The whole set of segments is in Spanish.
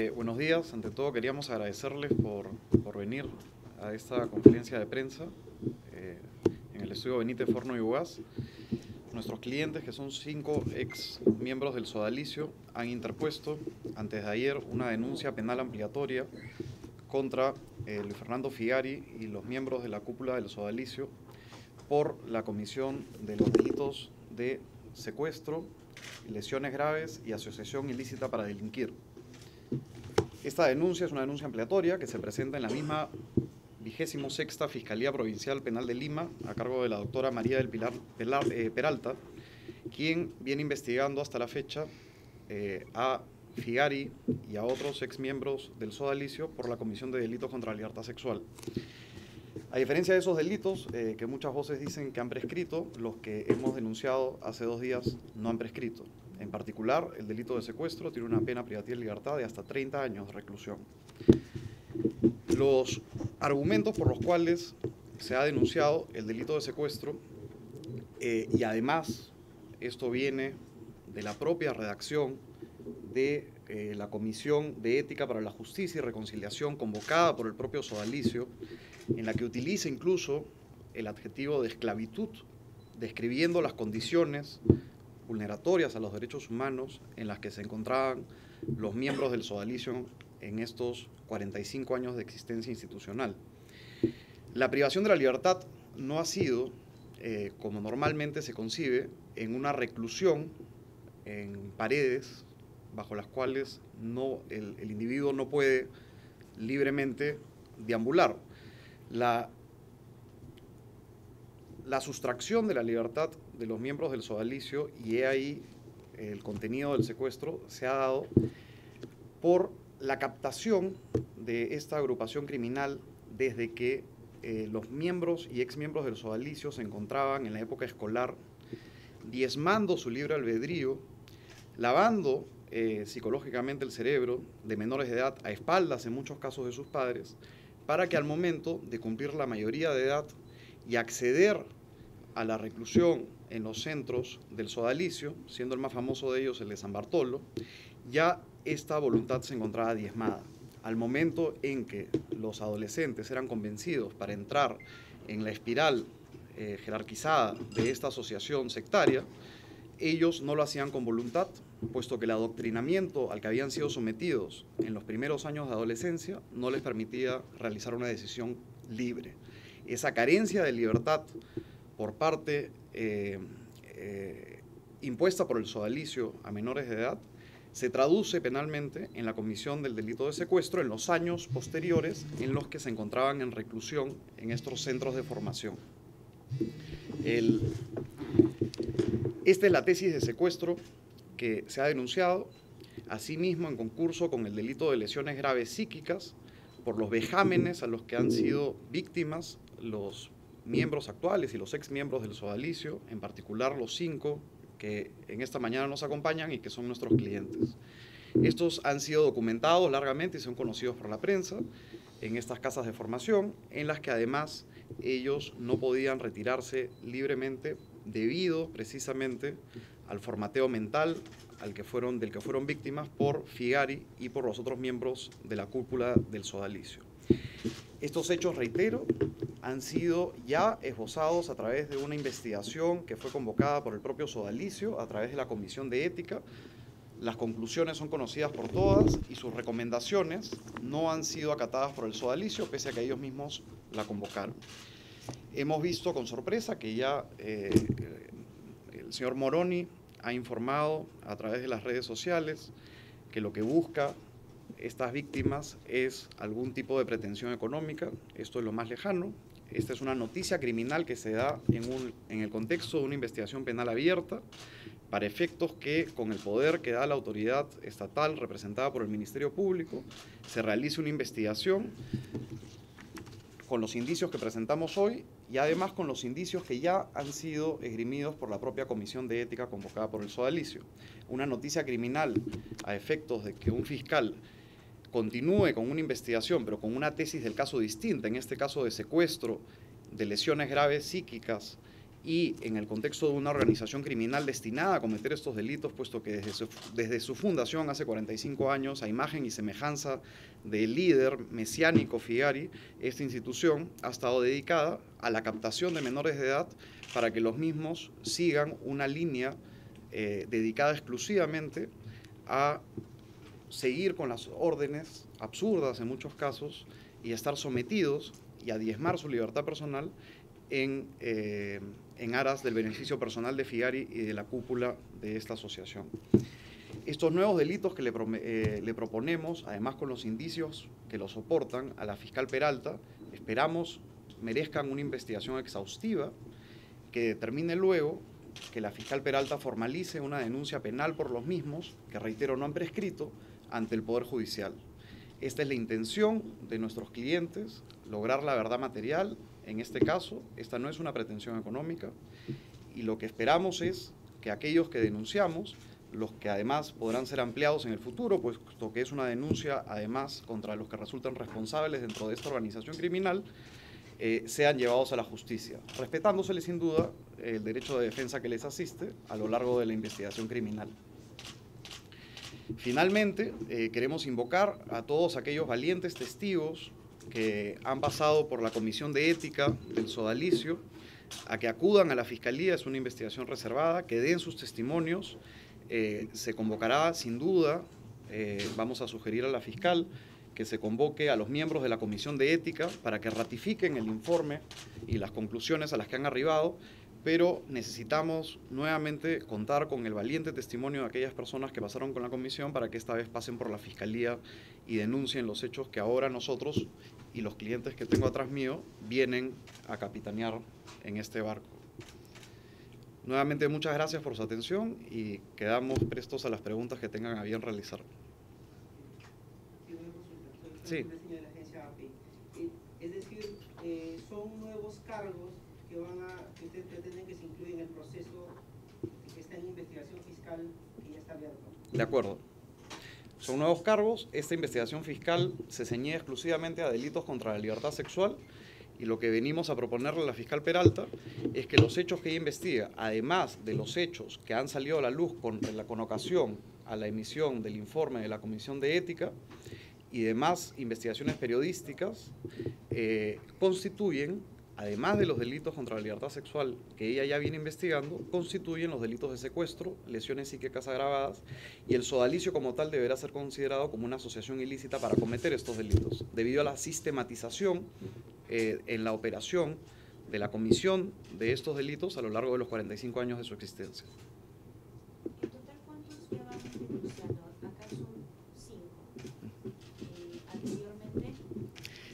Buenos días. Ante todo queríamos agradecerles por venir a esta conferencia de prensa en el estudio Benítez Forno y Ugaz. Nuestros clientes, que son 5 ex miembros del Sodalicio, han interpuesto antes de ayer una denuncia penal ampliatoria contra Luis Fernando Figari y los miembros de la cúpula del Sodalicio por la comisión de los delitos de secuestro, lesiones graves y asociación ilícita para delinquir. Esta denuncia es una denuncia ampliatoria que se presenta en la misma 26ª Fiscalía Provincial Penal de Lima, a cargo de la doctora María del Pilar Peralta, quien viene investigando hasta la fecha a Figari y a otros exmiembros del Sodalicio por la comisión de delitos contra la libertad sexual. A diferencia de esos delitos, que muchas voces dicen que han prescrito, los que hemos denunciado hace 2 días no han prescrito. En particular, el delito de secuestro tiene una pena privativa de libertad de hasta 30 años de reclusión. Los argumentos por los cuales se ha denunciado el delito de secuestro, y además esto viene de la propia redacción de la Comisión de Ética para la Justicia y Reconciliación convocada por el propio Sodalicio, en la que utiliza incluso el adjetivo de esclavitud, describiendo las condiciones vulneratorias a los derechos humanos en las que se encontraban los miembros del Sodalicio en estos 45 años de existencia institucional. La privación de la libertad no ha sido, como normalmente se concibe, en una reclusión en paredes bajo las cuales el individuo no puede libremente deambular. La sustracción de la libertad de los miembros del Sodalicio, y he ahí el contenido del secuestro, se ha dado por la captación de esta agrupación criminal desde que los miembros y exmiembros del Sodalicio se encontraban en la época escolar, diezmando su libre albedrío, lavando psicológicamente el cerebro de menores de edad a espaldas en muchos casos de sus padres, para que al momento de cumplir la mayoría de edad y acceder a la reclusión en los centros del Sodalicio, siendo el más famoso de ellos el de San Bartolo, ya esta voluntad se encontraba diezmada. Al momento en que los adolescentes eran convencidos para entrar en la espiral jerarquizada de esta asociación sectaria, ellos no lo hacían con voluntad, puesto que el adoctrinamiento al que habían sido sometidos en los primeros años de adolescencia no les permitía realizar una decisión libre. Esa carencia de libertad por parte impuesta por el Sodalicio a menores de edad se traduce penalmente en la comisión del delito de secuestro en los años posteriores en los que se encontraban en reclusión en estos centros de formación. Esta es la tesis de secuestro que se ha denunciado, asimismo en concurso con el delito de lesiones graves psíquicas por los vejámenes a los que han sido víctimas los miembros actuales y los exmiembros del Sodalicio, en particular los 5 que en esta mañana nos acompañan y que son nuestros clientes. Estos han sido documentados largamente y son conocidos por la prensa en estas casas de formación, en las que además ellos no podían retirarse libremente debido precisamente al formateo mental del que fueron víctimas por Figari y por los otros miembros de la cúpula del Sodalicio. Estos hechos, reitero, han sido ya esbozados a través de una investigación que fue convocada por el propio Sodalicio a través de la Comisión de Ética. Las conclusiones son conocidas por todas y sus recomendaciones no han sido acatadas por el Sodalicio, pese a que ellos mismos la convocaron. Hemos visto con sorpresa que ya el señor Moroni ha informado a través de las redes sociales que lo que busca estas víctimas es algún tipo de pretensión económica. Esto es lo más lejano. Esta es una noticia criminal que se da en el contexto de una investigación penal abierta para efectos que, con el poder que da la autoridad estatal representada por el Ministerio Público, se realice una investigación con los indicios que presentamos hoy y además con los indicios que ya han sido esgrimidos por la propia Comisión de Ética convocada por el Sodalicio. Una noticia criminal a efectos de que un fiscal continúe con una investigación, pero con una tesis del caso distinta, en este caso de secuestro, de lesiones graves psíquicas y en el contexto de una organización criminal destinada a cometer estos delitos, puesto que desde su fundación hace 45 años, a imagen y semejanza del líder mesiánico Figari, esta institución ha estado dedicada a la captación de menores de edad para que los mismos sigan una línea dedicada exclusivamente a seguir con las órdenes absurdas en muchos casos y a estar sometidos y a diezmar su libertad personal en aras del beneficio personal de Figari y de la cúpula de esta asociación. Estos nuevos delitos que le proponemos, además con los indicios que los soportan a la fiscal Peralta, esperamos merezcan una investigación exhaustiva que determine luego que la fiscal Peralta formalice una denuncia penal por los mismos, que reitero no han prescrito, ante el Poder Judicial. Esta es la intención de nuestros clientes, lograr la verdad material. En este caso, esta no es una pretensión económica y lo que esperamos es que aquellos que denunciamos, los que además podrán ser ampliados en el futuro, puesto que es una denuncia además contra los que resultan responsables dentro de esta organización criminal, sean llevados a la justicia, respetándosele sin duda el derecho de defensa que les asiste a lo largo de la investigación criminal. Finalmente, queremos invocar a todos aquellos valientes testigos que han pasado por la Comisión de Ética del Sodalicio a que acudan a la Fiscalía. Es una investigación reservada, que den sus testimonios. Se convocará sin duda, vamos a sugerir a la fiscal que se convoque a los miembros de la Comisión de Ética para que ratifiquen el informe y las conclusiones a las que han arribado, pero necesitamos nuevamente contar con el valiente testimonio de aquellas personas que pasaron con la comisión para que esta vez pasen por la Fiscalía y denuncien los hechos que ahora nosotros y los clientes que tengo atrás mío vienen a capitanear en este barco. Nuevamente muchas gracias por su atención y quedamos prestos a las preguntas que tengan a bien realizar. Sí. Es decir, son nuevos cargos que ustedes pretenden que se incluyan en el proceso que está en investigación fiscal que ya está abierto. De acuerdo. Son nuevos cargos. Esta investigación fiscal se ceñía exclusivamente a delitos contra la libertad sexual y lo que venimos a proponerle a la fiscal Peralta es que los hechos que ella investiga, además de los hechos que han salido a la luz con ocasión a la emisión del informe de la Comisión de Ética y demás investigaciones periodísticas, constituyen, además de los delitos contra la libertad sexual que ella ya viene investigando, constituyen los delitos de secuestro, lesiones psíquicas agravadas, y el sodalicio como tal deberá ser considerado como una asociación ilícita para cometer estos delitos, debido a la sistematización en la operación de la comisión de estos delitos a lo largo de los 45 años de su existencia. ¿En total cuántos llevan denunciando? Acá son 5. Anteriormente.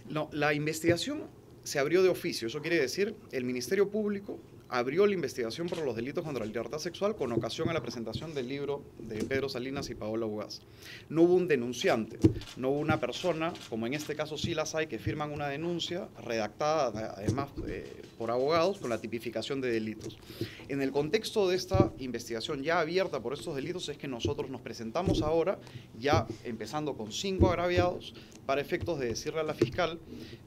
No, la investigación se abrió de oficio. Eso quiere decir, el Ministerio Público abrió la investigación por los delitos contra la libertad sexual con ocasión a la presentación del libro de Pedro Salinas y Paola Ugaz. No hubo un denunciante, no hubo una persona, como en este caso sí las hay, que firman una denuncia redactada además por abogados con la tipificación de delitos. En el contexto de esta investigación ya abierta por estos delitos es que nosotros nos presentamos ahora, ya empezando con 5 agraviados, para efectos de decirle a la fiscal,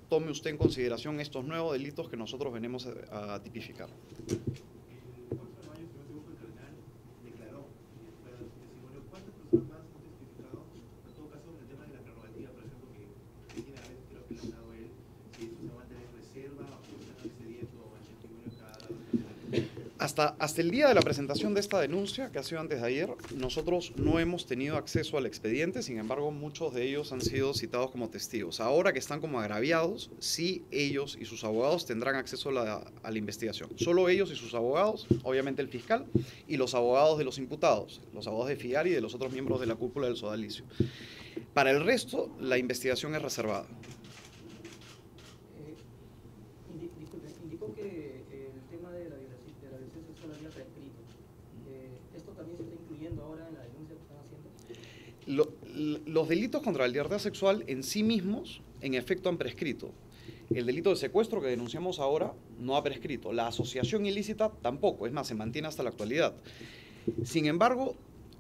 tome usted en consideración estos nuevos delitos que nosotros venimos a tipificar. El 4 de mayo, si no me equivoco, el cardenal declaró, fue a su testimonio, ¿cuántas personas más han testificado? En todo caso, en el tema de la prerrogativa, por ejemplo, que tiene a veces creo que le ha dado él, si esto se va a tener reserva o se están accediendo al testimonio de cada Hasta el día de la presentación de esta denuncia, que ha sido antes de ayer, nosotros no hemos tenido acceso al expediente, sin embargo, muchos de ellos han sido citados como testigos. Ahora que están como agraviados, sí ellos y sus abogados tendrán acceso a la investigación. Solo ellos y sus abogados, obviamente el fiscal, y los abogados de los imputados, los abogados de Figari y de los otros miembros de la cúpula del sodalicio. Para el resto, la investigación es reservada. Disculpe, indicó que el tema de la violación sexual había prescrito. ¿Esto también se está incluyendo ahora en la denuncia que están haciendo? Los delitos contra la libertad sexual en sí mismos, en efecto, han prescrito. El delito de secuestro que denunciamos ahora no ha prescrito. La asociación ilícita tampoco, es más, se mantiene hasta la actualidad. Sin embargo,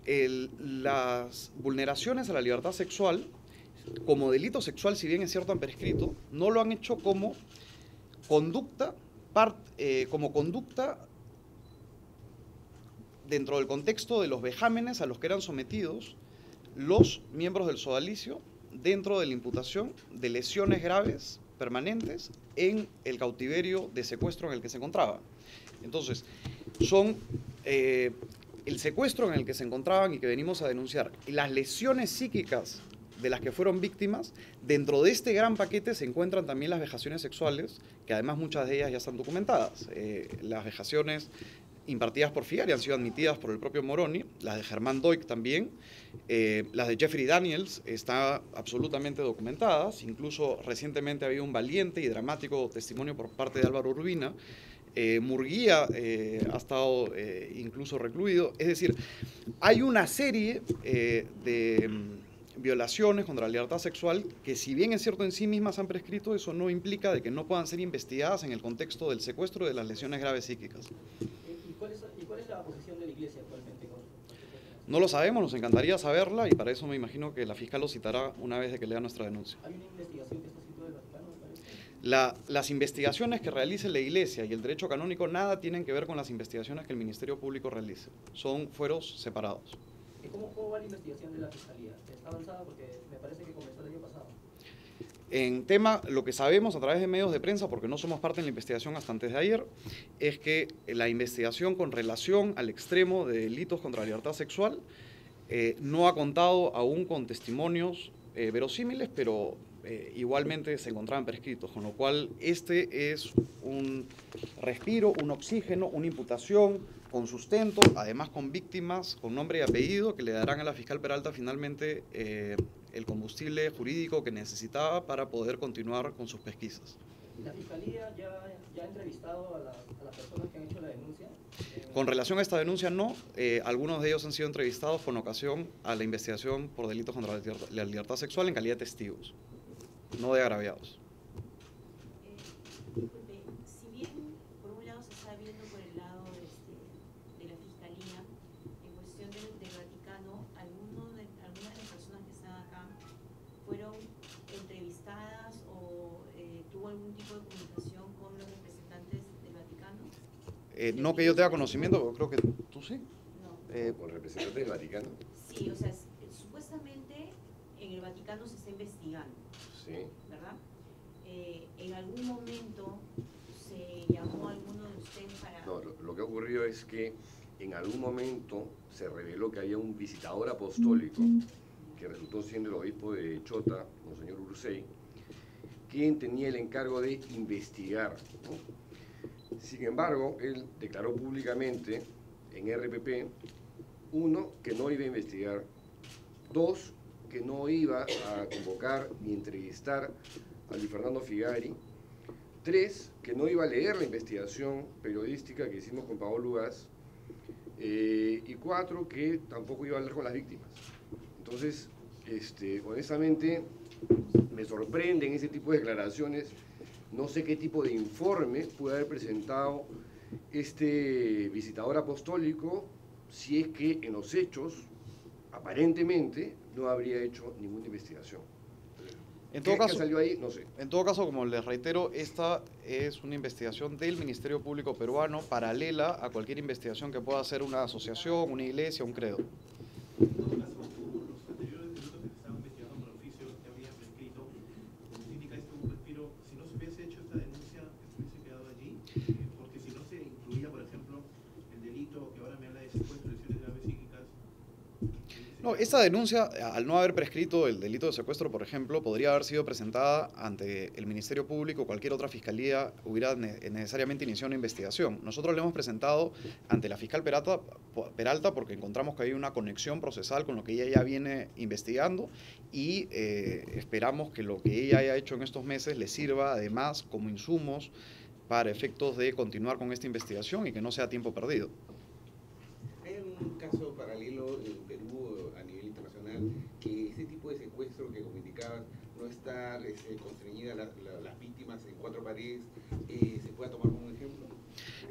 las vulneraciones a la libertad sexual, como delito sexual, si bien es cierto han prescrito, no lo han hecho como conducta dentro del contexto de los vejámenes a los que eran sometidos los miembros del sodalicio dentro de la imputación de lesiones graves permanentes en el cautiverio de secuestro en el que se encontraban. Entonces, son el secuestro en el que se encontraban y que venimos a denunciar, y las lesiones psíquicas de las que fueron víctimas. Dentro de este gran paquete se encuentran también las vejaciones sexuales, que además muchas de ellas ya están documentadas. Las vejaciones impartidas por Figari han sido admitidas por el propio Moroni, las de Germán Doig también, las de Jeffrey Daniels están absolutamente documentadas. Incluso recientemente ha habido un valiente y dramático testimonio por parte de Álvaro Urbina. Murguía ha estado incluso recluido. Es decir, hay una serie de violaciones contra la libertad sexual que, si bien es cierto en sí mismas han prescrito, eso no implica de que no puedan ser investigadas en el contexto del secuestro de las lesiones graves psíquicas. ¿Y cuál es la posición de la Iglesia actualmente con No lo sabemos, nos encantaría saberla, y para eso me imagino que la fiscal lo citará una vez de que lea nuestra denuncia. ¿Hay una investigación que está situada en el Vaticano, me parece? Las investigaciones que realice la Iglesia y el derecho canónico nada tienen que ver con las investigaciones que el Ministerio Público realice. Son fueros separados. ¿Y cómo va la investigación de la Fiscalía? ¿Está avanzada? Porque me parece que comenzó el año pasado. En tema, lo que sabemos a través de medios de prensa, porque no somos parte de la investigación hasta antes de ayer, es que la investigación con relación al extremo de delitos contra la libertad sexual no ha contado aún con testimonios verosímiles, pero igualmente se encontraban prescritos, con lo cual este es un respiro, un oxígeno, una imputación con sustento, además con víctimas, con nombre y apellido, que le darán a la fiscal Peralta finalmente el combustible jurídico que necesitaba para poder continuar con sus pesquisas. ¿La Fiscalía ya ha entrevistado a las personas que han hecho la denuncia? Con relación a esta denuncia, no. Algunos de ellos han sido entrevistados con ocasión a la investigación por delitos contra la libertad sexual en calidad de testigos, no de agraviados. Disculpe, si bien por un lado se está viendo por el lado de la Fiscalía, en cuestión del Vaticano, algunas de las personas que están acá fueron entrevistadas o tuvo algún tipo de comunicación con los representantes del Vaticano. No que yo tenga conocimiento, pero creo que tú sí. No. ¿Con representantes del Vaticano? Sí, o sea, supuestamente en el Vaticano se está investigando, Sí. ¿verdad? ¿En algún momento se llamó a alguno de ustedes para...? No, lo que ha ocurrido es que en algún momento se reveló que había un visitador apostólico, que resultó siendo el obispo de Chota, Monseñor Ursay, quien tenía el encargo de investigar, ¿no? Sin embargo, él declaró públicamente en RPP, uno, que no iba a investigar, dos, que no iba a convocar ni entrevistar a Luis Fernando Figari, tres, que no iba a leer la investigación periodística que hicimos con Paolo Lugas, y cuatro, que tampoco iba a hablar con las víctimas. Entonces, honestamente, me sorprenden ese tipo de declaraciones. No sé qué tipo de informe puede haber presentado este visitador apostólico, si es que en los hechos, aparentemente, no habría hecho ninguna investigación. En todo caso, salió ahí? No sé. En todo caso, como les reitero, esta es una investigación del Ministerio Público peruano paralela a cualquier investigación que pueda hacer una asociación, una iglesia, un credo. En todo caso, los anteriores delitos que se estaban investigando por oficio ya habrían prescrito. Como indica esto, un respiro, si no se hubiese hecho esta denuncia, se hubiese quedado allí, porque si no se incluía, por ejemplo, el delito que ahora me habla de secuestro, lesiones graves psíquicas. No, esta denuncia, al no haber prescrito el delito de secuestro, por ejemplo, podría haber sido presentada ante el Ministerio Público, cualquier otra fiscalía hubiera necesariamente iniciado una investigación. Nosotros le hemos presentado ante la fiscal Peralta porque encontramos que hay una conexión procesal con lo que ella ya viene investigando y esperamos que lo que ella haya hecho en estos meses le sirva además como insumos para efectos de continuar con esta investigación y que no sea tiempo perdido. ¿Hay algún caso paralelo en Perú a nivel internacional que ese tipo de secuestro que, como indicabas, no está constreñida las víctimas en cuatro paredes, se pueda tomar como un ejemplo?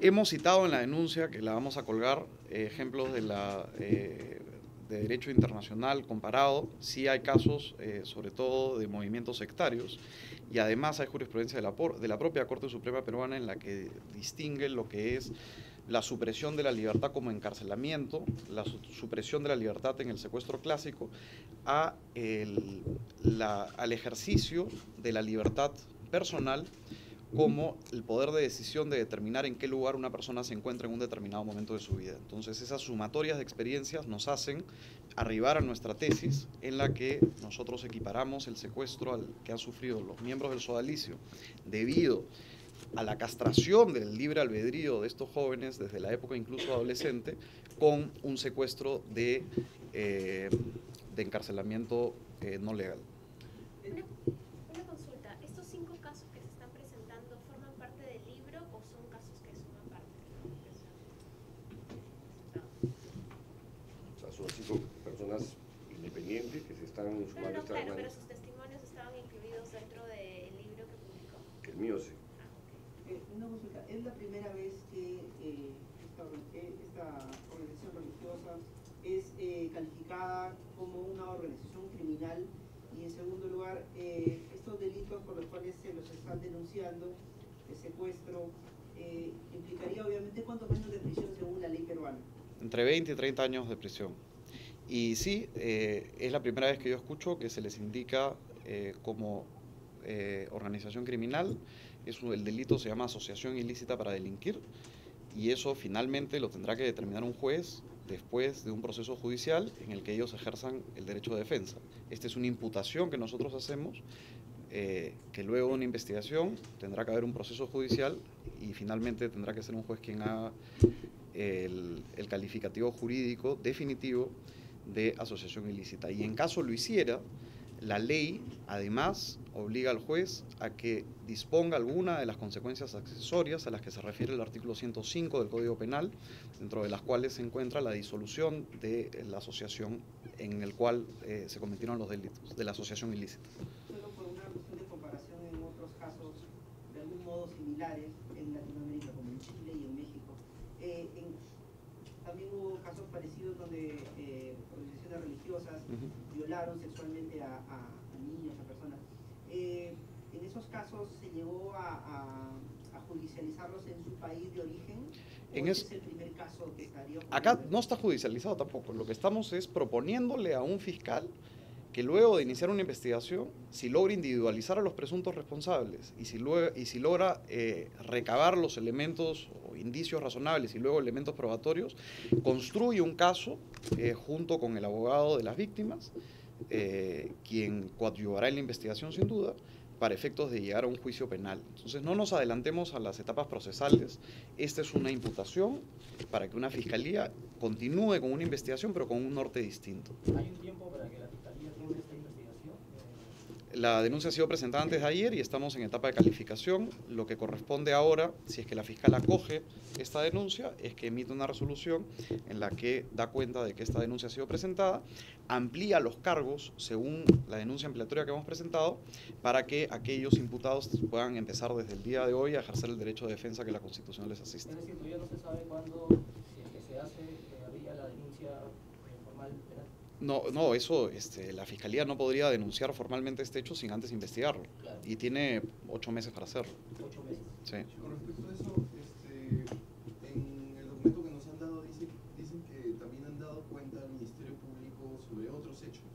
Hemos citado en la denuncia, que la vamos a colgar, ejemplos de derecho internacional comparado. Sí hay casos, sobre todo de movimientos sectarios, y además hay jurisprudencia de la propia Corte Suprema Peruana en la que distingue lo que es la supresión de la libertad como encarcelamiento, la supresión de la libertad en el secuestro clásico, al ejercicio de la libertad personal como el poder de decisión de determinar en qué lugar una persona se encuentra en un determinado momento de su vida. Entonces, esas sumatorias de experiencias nos hacen arribar a nuestra tesis en la que nosotros equiparamos el secuestro al que han sufrido los miembros del sodalicio debido a la castración del libre albedrío de estos jóvenes desde la época incluso adolescente, con un secuestro de encarcelamiento no legal. Una consulta, ¿estos 5 casos que se están presentando forman parte del libro o son casos que suman parte de la O sea, son 5 personas independientes que se están sumando. Claro, pero sus testimonios estaban incluidos dentro del libro que publicó. El mío sí. Una consulta, ¿es la primera vez que esta organización religiosa es calificada como una organización criminal? Y en segundo lugar, estos delitos por los cuales se los están denunciando, de secuestro, implicaría obviamente cuántos años de prisión según la ley peruana. Entre 20 y 30 años de prisión. Y sí, es la primera vez que yo escucho que se les indica como organización criminal. El delito se llama asociación ilícita para delinquir, y eso finalmente lo tendrá que determinar un juez después de un proceso judicial en el que ellos ejerzan el derecho de defensa. Esta es una imputación que nosotros hacemos, que luego de una investigación tendrá que haber un proceso judicial y finalmente tendrá que ser un juez quien haga el calificativo jurídico definitivo de asociación ilícita. Y en caso lo hiciera, la ley además obliga al juez a que disponga alguna de las consecuencias accesorias a las que se refiere el artículo 105 del Código Penal, dentro de las cuales se encuentra la disolución de la asociación en el cual se cometieron los delitos, de la asociación ilícita. Solo por una cuestión de comparación en otros casos de algún modo similares en Latinoamérica, como en Chile y en México. También hubo casos parecidos donde organizaciones religiosas violaron sexualmente a niños, a personas. ¿En esos casos se llegó a judicializarlos en su país de origen? ¿Es el primer caso que estaría ocurriendo? Acá no está judicializado tampoco. Lo que estamos es proponiéndole a un fiscal que luego de iniciar una investigación, si logra individualizar a los presuntos responsables y si logra recabar los elementos o indicios razonables y luego elementos probatorios, construye un caso junto con el abogado de las víctimas, quien coadyuvará en la investigación sin duda, para efectos de llegar a un juicio penal. Entonces no nos adelantemos a las etapas procesales. Esta es una imputación para que una fiscalía continúe con una investigación, pero con un norte distinto. ¿Hay un tiempo para que la fiscalía tenga esta investigación? La denuncia ha sido presentada antes de ayer y estamos en etapa de calificación. Lo que corresponde ahora, si es que la fiscal acoge esta denuncia, es que emite una resolución en la que da cuenta de que esta denuncia ha sido presentada, amplía los cargos según la denuncia ampliatoria que hemos presentado, para que aquellos imputados puedan empezar desde el día de hoy a ejercer el derecho de defensa que la Constitución les asiste. Es decir, todavía no se sabe cuándo, si es que se hace, habría la denuncia formal penal. No, eso, la Fiscalía no podría denunciar formalmente este hecho sin antes investigarlo. Claro. Y tiene 8 meses para hacerlo. 8 meses. Sí. Con respecto a eso, en el documento que nos han dado dicen que también han dado cuenta al Ministerio Público sobre otros hechos,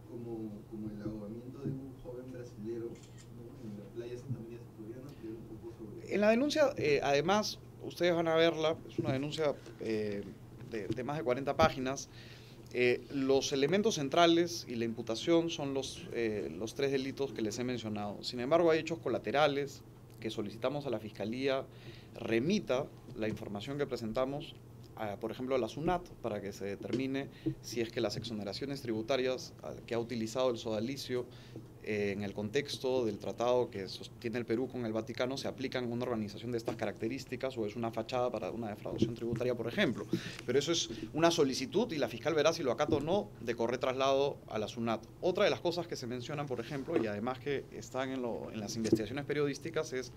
como el ahogamiento de un joven brasilero, ¿no?, en la playa Santa María. ¿Se podrían ampliar un poco sobre En la denuncia, además, ustedes van a verla, es una denuncia de más de 40 páginas. Los elementos centrales y la imputación son los 3 delitos que les he mencionado. Sin embargo, hay hechos colaterales que solicitamos a la Fiscalía remita la información que presentamos, por ejemplo, a la SUNAT, para que se determine si es que las exoneraciones tributarias que ha utilizado el sodalicio en el contexto del tratado que sostiene el Perú con el Vaticano se aplican a una organización de estas características o es una fachada para una defraudación tributaria, por ejemplo. Pero eso es una solicitud y la fiscal verá si lo acata o no de correr traslado a la SUNAT. Otra de las cosas que se mencionan, por ejemplo, y además que están en las investigaciones periodísticas, es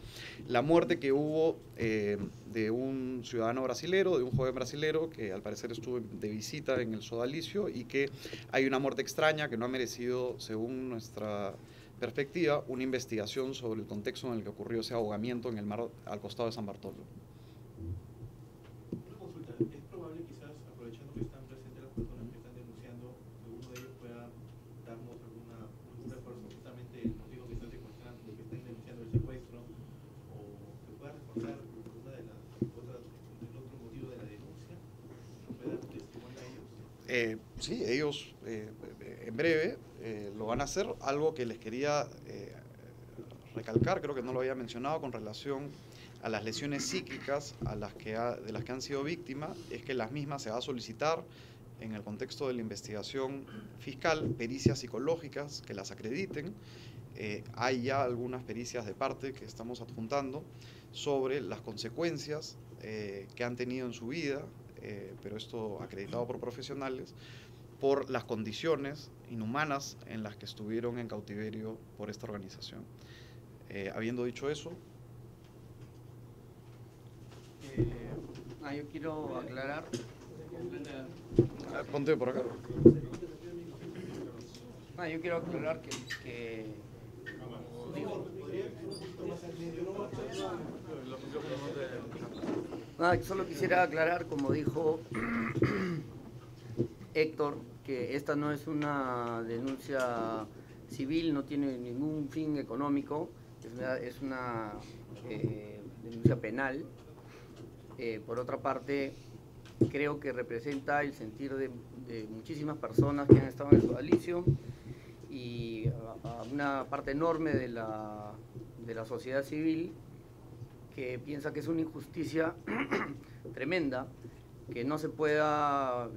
la muerte que hubo de un ciudadano brasilero, de un joven brasilero que al parecer estuvo de visita en el sodalicio y que hay una muerte extraña que no ha merecido, según nuestra perspectiva, una investigación sobre el contexto en el que ocurrió ese ahogamiento en el mar al costado de San Bartolo. Sí, ellos en breve lo van a hacer. Algo que les quería recalcar, creo que no lo había mencionado, con relación a las lesiones psíquicas de las que han sido víctimas, es que las mismas se va a solicitar en el contexto de la investigación fiscal pericias psicológicas que las acrediten. Hay ya algunas pericias de parte que estamos adjuntando sobre las consecuencias que han tenido en su vida, pero esto acreditado por profesionales, por las condiciones inhumanas en las que estuvieron en cautiverio por esta organización. Habiendo dicho eso... yo quiero aclarar. Ponte por acá. Yo quiero aclarar que solo quisiera aclarar, como dijo Héctor, que esta no es una denuncia civil, no tiene ningún fin económico, es una denuncia penal. Por otra parte, creo que representa el sentir de muchísimas personas que han estado en el sodalicio y a una parte enorme de la sociedad civil que piensa que es una injusticia tremenda que no se pueda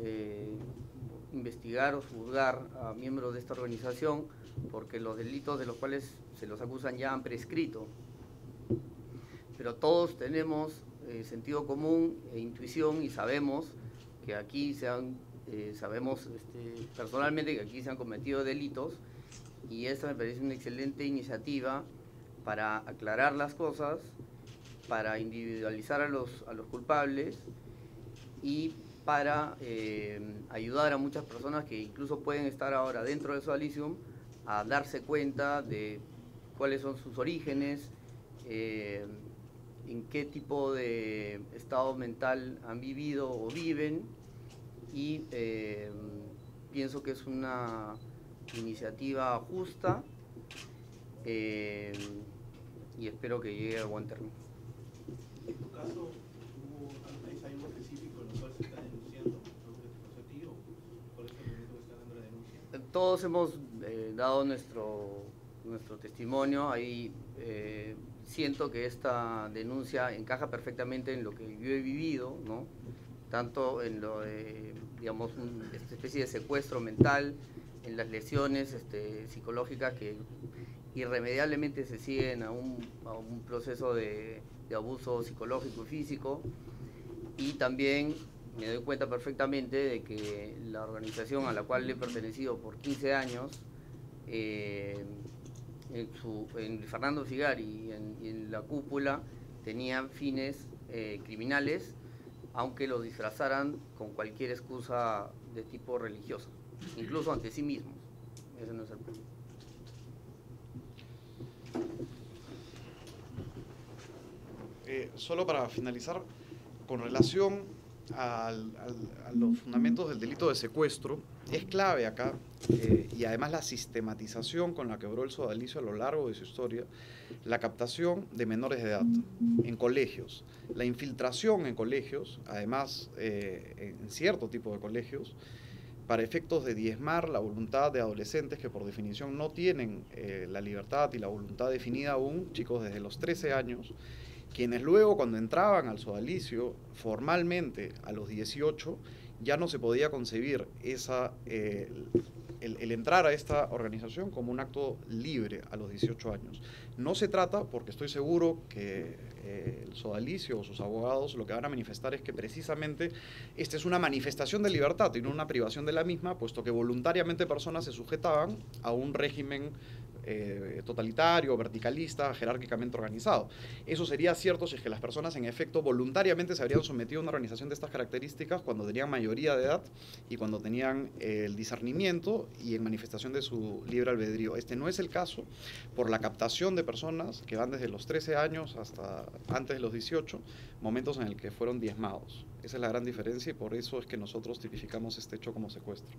investigar o juzgar a miembros de esta organización porque los delitos de los cuales se los acusan ya han prescrito. Pero todos tenemos sentido común e intuición y sabemos que aquí sabemos personalmente que aquí se han cometido delitos y esta me parece una excelente iniciativa para aclarar las cosas, para individualizar a los culpables y para ayudar a muchas personas que incluso pueden estar ahora dentro del sodalicio a darse cuenta de cuáles son sus orígenes, en qué tipo de estado mental han vivido o viven y pienso que es una iniciativa justa y espero que llegue a buen término. En tu caso, ¿hay algo específico en lo cual se está denunciando? ¿Algo que te pasó a ti o por eso momento que está dando la denuncia? Todos hemos dado nuestro testimonio. Ahí siento que esta denuncia encaja perfectamente en lo que yo he vivido, ¿no? Tanto en lo de, digamos, esta especie de secuestro mental, en las lesiones psicológicas que irremediablemente se siguen a un proceso de abuso psicológico y físico, y también me doy cuenta perfectamente de que la organización a la cual he pertenecido por 15 años, en Fernando Figari y en la cúpula, tenían fines criminales, aunque los disfrazaran con cualquier excusa de tipo religioso, incluso ante sí mismos. Ese no es el problema. Solo para finalizar, con relación a los fundamentos del delito de secuestro, es clave acá, y además la sistematización con la que obró el sodalicio a lo largo de su historia, la captación de menores de edad en colegios, la infiltración en colegios, además en cierto tipo de colegios, para efectos de diezmar la voluntad de adolescentes que por definición no tienen la libertad y la voluntad definida aún, chicos desde los 13 años, quienes luego cuando entraban al sodalicio formalmente a los 18 ya no se podía concebir el entrar a esta organización como un acto libre a los 18 años. No se trata, porque estoy seguro que el sodalicio o sus abogados lo que van a manifestar es que precisamente esta es una manifestación de libertad y no una privación de la misma, puesto que voluntariamente personas se sujetaban a un régimen totalitario, verticalista, jerárquicamente organizado. Eso sería cierto si es que las personas en efecto voluntariamente se habrían sometido a una organización de estas características cuando tenían mayoría de edad y cuando tenían el discernimiento y en manifestación de su libre albedrío. Este no es el caso por la captación de personas que van desde los 13 años hasta antes de los 18, momentos en el que fueron diezmados. Esa es la gran diferencia y por eso es que nosotros tipificamos este hecho como secuestro.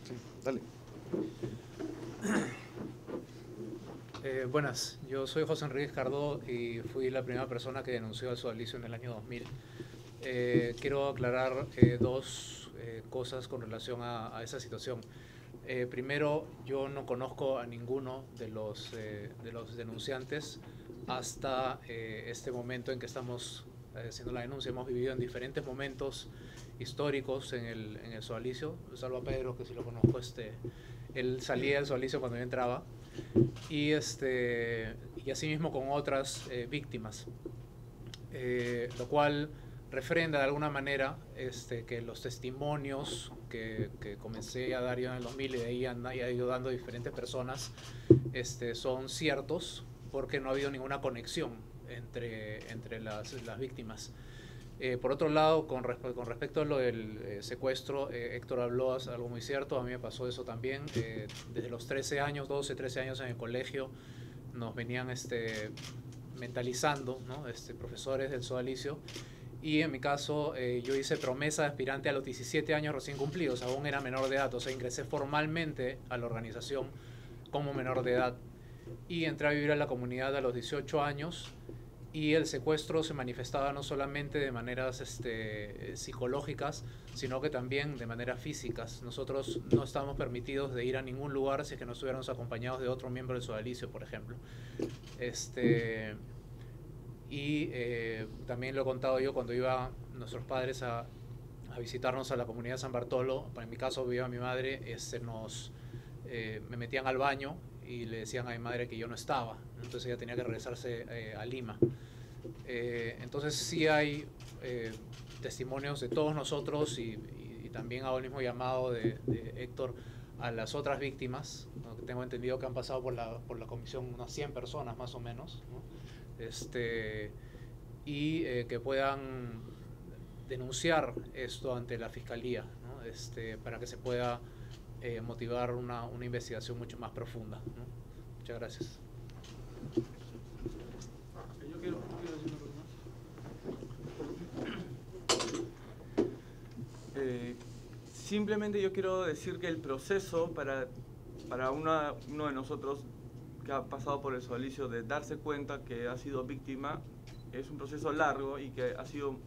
Sí, dale. Buenas, yo soy José Enrique Cardó y fui la primera persona que denunció el sodalicio en el año 2000. Quiero aclarar dos cosas con relación a esa situación. Primero, yo no conozco a ninguno de los denunciantes hasta este momento en que estamos haciendo la denuncia. Hemos vivido en diferentes momentos históricos en el sodalicio. Salvo a Pedro, que si lo conozco, él salía del sodalicio cuando yo entraba. Y así mismo con otras víctimas, lo cual refrenda de alguna manera que los testimonios que comencé a dar yo en el 2000 y de ahí he ido dando diferentes personas son ciertos, porque no ha habido ninguna conexión entre las víctimas. Por otro lado, con respecto a lo del secuestro, Héctor habló algo muy cierto. A mí me pasó eso también. Desde los 13 años, 12, 13 años en el colegio, nos venían mentalizando, ¿no? Profesores del sodalicio. Y en mi caso, yo hice promesa de aspirante a los 17 años recién cumplidos. Aún era menor de edad, o sea, ingresé formalmente a la organización como menor de edad. Y entré a vivir a la comunidad a los 18 años. Y el secuestro se manifestaba no solamente de maneras psicológicas, sino que también de maneras físicas. Nosotros no estábamos permitidos de ir a ningún lugar si es que no estuviéramos acompañados de otro miembro del sodalicio, por ejemplo. También lo he contado yo cuando iba nuestros padres a visitarnos a la comunidad de San Bartolo. En mi caso vivía mi madre, me metían al baño y le decían a mi madre que yo no estaba, entonces ella tenía que regresarse a Lima. Entonces sí hay testimonios de todos nosotros y también hago el mismo llamado de Héctor a las otras víctimas, ¿no? Que tengo entendido que han pasado por la comisión unas 100 personas más o menos, ¿no? Que puedan denunciar esto ante la fiscalía, ¿no? Para que se pueda motivar una investigación mucho más profunda, ¿no? Muchas gracias. Yo quiero decir una cosa más. Simplemente yo quiero decir que el proceso para uno de nosotros que ha pasado por el sodalicio de darse cuenta que ha sido víctima es un proceso largo y que ha sido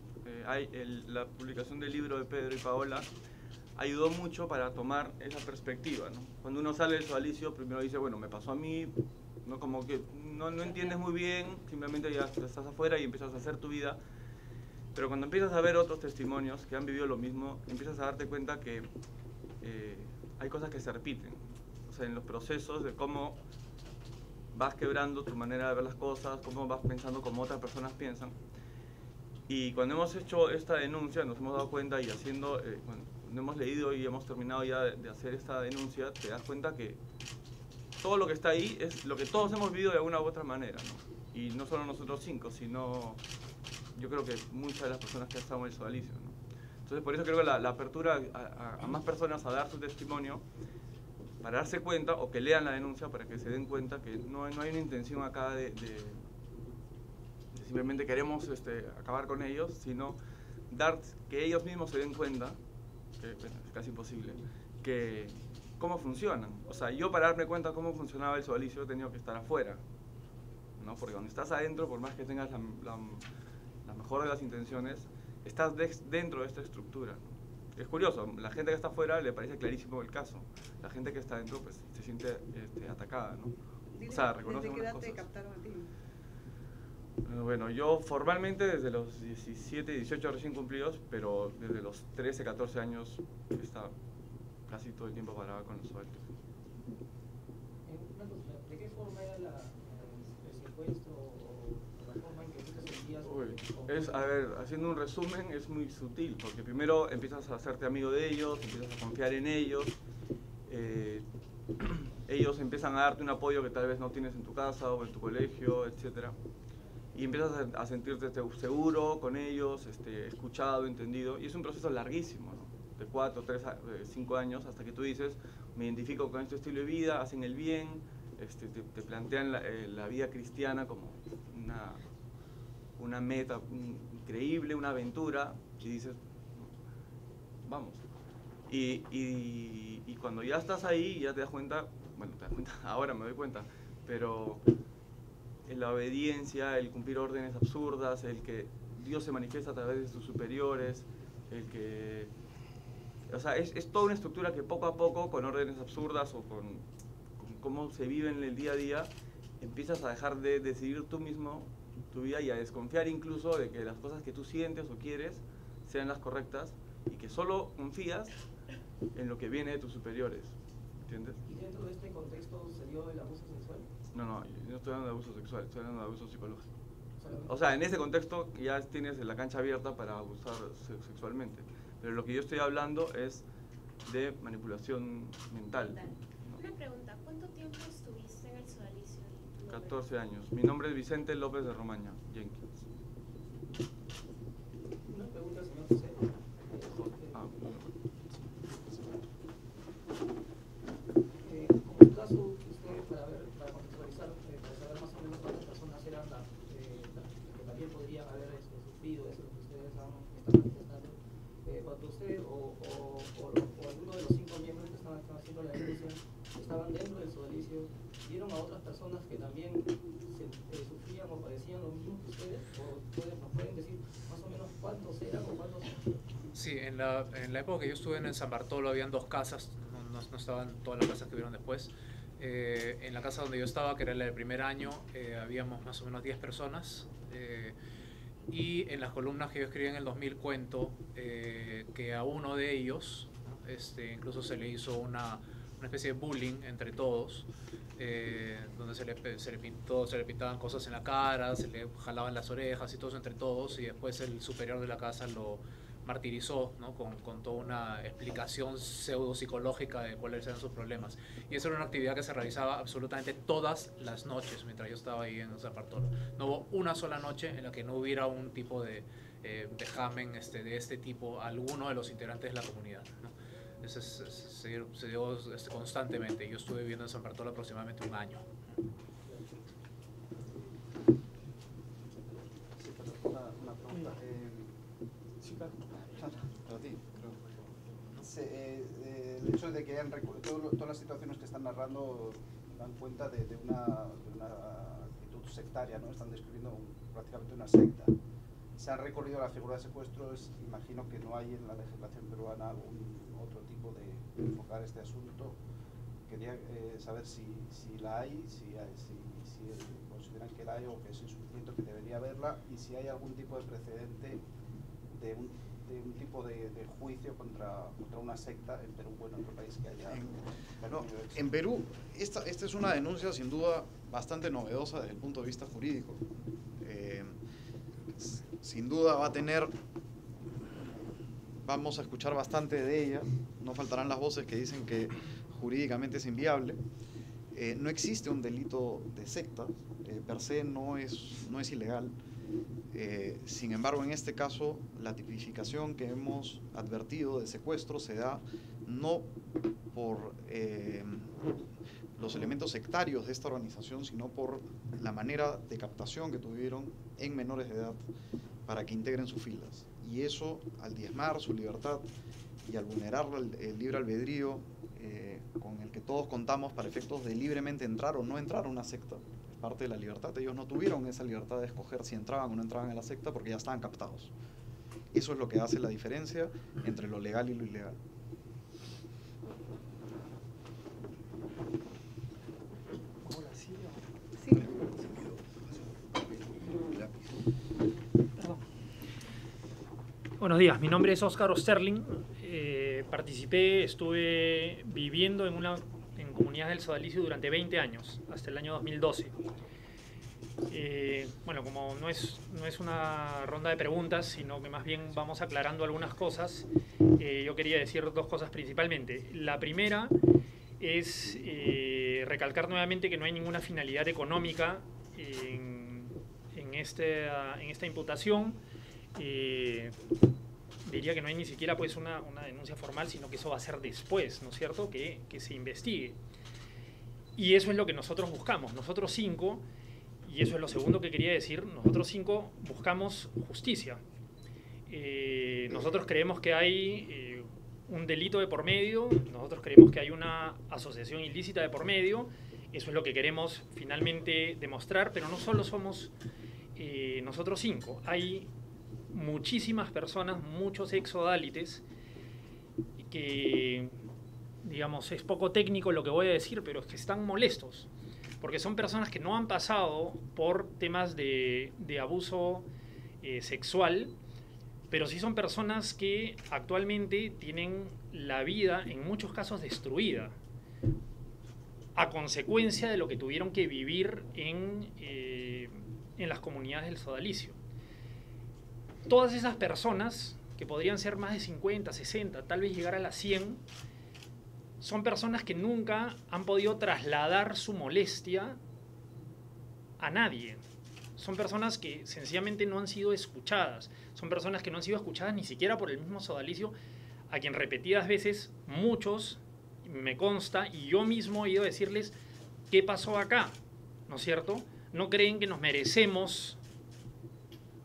la publicación del libro de Pedro y Paola ayudó mucho para tomar esa perspectiva, ¿no? Cuando uno sale del sodalicio, primero dice, bueno, me pasó a mí, ¿no? Como que no entiendes muy bien, simplemente ya estás afuera y empiezas a hacer tu vida. Pero cuando empiezas a ver otros testimonios que han vivido lo mismo, empiezas a darte cuenta que hay cosas que se repiten. O sea, en los procesos de cómo vas quebrando tu manera de ver las cosas, cómo vas pensando como otras personas piensan. Y cuando hemos hecho esta denuncia, nos hemos dado cuenta y cuando hemos leído y hemos terminado ya de hacer esta denuncia, te das cuenta que todo lo que está ahí es lo que todos hemos vivido de alguna u otra manera, ¿no? Y no solo nosotros 5, sino yo creo que muchas de las personas que estamos en el sodalicio, ¿no? Entonces por eso creo que la apertura a más personas a dar su testimonio, para darse cuenta, o que lean la denuncia para que se den cuenta que no hay una intención acá de simplemente queremos acabar con ellos, sino que ellos mismos se den cuenta, que bueno, es casi imposible, que cómo funcionan. O sea, yo para darme cuenta cómo funcionaba el sodalicio he tenido que estar afuera, ¿no? Porque cuando estás adentro, por más que tengas la mejor de las intenciones, estás dentro de esta estructura, ¿no? Es curioso, la gente que está afuera le parece clarísimo el caso, la gente que está adentro pues se siente atacada, ¿no? O sea, reconoce ¿Desde qué edad unas te cosas. captaron a ti? Bueno, yo formalmente desde los 17, 18 recién cumplidos, pero desde los 13, 14 años está casi todo el tiempo parado con los sodalios. Una cosa, ¿de qué forma era el secuestro o la forma en que tú te sentías? A ver, haciendo un resumen, es muy sutil, porque primero empiezas a hacerte amigo de ellos, empiezas a confiar en ellos, ellos empiezan a darte un apoyo que tal vez no tienes en tu casa o en tu colegio, etcétera. Y empiezas a sentirte seguro con ellos, escuchado, entendido, y es un proceso larguísimo, ¿no? De 4, 3, 5 años, hasta que tú dices, me identifico con este estilo de vida, hacen el bien, te plantean la vida cristiana como una meta increíble, una aventura, y dices, vamos. Y cuando ya estás ahí, ya te das cuenta, bueno, ahora me doy cuenta, pero la obediencia, el cumplir órdenes absurdas, el que Dios se manifiesta a través de sus superiores, el que... O sea, es toda una estructura que poco a poco, con órdenes absurdas o con cómo se vive en el día a día, empiezas a dejar de decidir tú mismo tu vida y a desconfiar incluso de que las cosas que tú sientes o quieres sean las correctas y que solo confías en lo que viene de tus superiores, ¿entiendes? ¿Y dentro de este contexto se dio el abuso sexual? No, yo no estoy hablando de abuso sexual, estoy hablando de abuso psicológico. O sea, en ese contexto ya tienes la cancha abierta para abusar sexualmente, pero lo que yo estoy hablando es de manipulación mental. ¿No? Una pregunta, ¿cuánto tiempo estuviste en el sodalicio? 14 años. Mi nombre es Vicente López de Romaña, Jenkins. Una pregunta, señor José. Como el caso, usted, para contextualizar, para saber más o menos cuántas personas eran las que también podrían haber sufrido eso que ustedes están manifestando, cuando usted o alguno de los 5 miembros que estaban haciendo la denuncia estaban dentro del sodalicio, ¿vieron a otras personas que también sufrían o padecían lo mismo que ustedes? ¿O nos pueden decir más o menos cuántos eran o cuántos? Sí, en la época que yo estuve en San Bartolo habían 2 casas, no estaban todas las casas que vieron después. En la casa donde yo estaba, que era la del primer año, habíamos más o menos 10 personas. Y en las columnas que yo escribí en el 2000 cuento que a uno de ellos, ¿no? Incluso se le hizo una especie de bullying entre todos, donde se le pintaban cosas en la cara, se le jalaban las orejas y todo eso entre todos, y después el superior de la casa lo martirizó, ¿no? con toda una explicación pseudo-psicológica de cuáles eran sus problemas. Y esa era una actividad que se realizaba absolutamente todas las noches mientras yo estaba ahí en San Bartolo. No hubo una sola noche en la que no hubiera un tipo de vejamen de este tipo a alguno de los integrantes de la comunidad, ¿no? Se dio constantemente. Yo estuve viviendo en San Bartolo aproximadamente 1 año. Una pregunta. Para ti, creo. El hecho de que hayan todas las situaciones que están narrando dan cuenta de una actitud sectaria, ¿no? Están describiendo prácticamente una secta. Se han recorrido la figura de secuestros, imagino que no hay en la legislación peruana algún otro tipo de enfocar este asunto. Quería saber si la hay, si consideran que la hay o que es insuficiente, que debería haberla, y si hay algún tipo de precedente de un tipo de juicio contra una secta en Perú, bueno, en otro país que haya... En Perú, esta es una denuncia sin duda bastante novedosa desde el punto de vista jurídico. Sin duda vamos a escuchar bastante de ella, no faltarán las voces que dicen que jurídicamente es inviable. No existe un delito de secta, per se no es ilegal. Sin embargo, en este caso, la tipificación que hemos advertido de secuestro se da no por los elementos sectarios de esta organización, sino por la manera de captación que tuvieron en menores de edad para que integren sus filas. Y eso, al diezmar su libertad y al vulnerar el libre albedrío con el que todos contamos para efectos de libremente entrar o no entrar a una secta, es parte de la libertad. Ellos no tuvieron esa libertad de escoger si entraban o no entraban en la secta porque ya estaban captados. Eso es lo que hace la diferencia entre lo legal y lo ilegal. Buenos días, mi nombre es Óscar Osterling. Estuve viviendo en comunidades del sodalicio durante 20 años, hasta el año 2012. Bueno, como no es una ronda de preguntas, sino que más bien vamos aclarando algunas cosas, yo quería decir 2 cosas principalmente. La primera es recalcar nuevamente que no hay ninguna finalidad económica en esta imputación. Diría que no hay ni siquiera pues una denuncia formal, sino que eso va a ser después, ¿no es cierto?, que se investigue. Y eso es lo que nosotros buscamos. Nosotros 5, y eso es lo segundo que quería decir, nosotros 5 buscamos justicia. Nosotros creemos que hay un delito de por medio, nosotros creemos que hay una asociación ilícita de por medio, Eso es lo que queremos finalmente demostrar, pero no solo somos nosotros 5, hay muchísimas personas, muchos exodálites, que, digamos, es poco técnico lo que voy a decir, pero es que están molestos, porque son personas que no han pasado por temas de abuso sexual, pero sí son personas que actualmente tienen la vida, en muchos casos, destruida, a consecuencia de lo que tuvieron que vivir en las comunidades del sodalicio. Todas esas personas, que podrían ser más de 50, 60, tal vez llegar a las 100, son personas que nunca han podido trasladar su molestia a nadie. Son personas que sencillamente no han sido escuchadas. Son personas que no han sido escuchadas ni siquiera por el mismo sodalicio, a quien repetidas veces, muchos, me consta, y yo mismo he ido a decirles, ¿qué pasó acá? ¿No es cierto? ¿No creen que nos merecemos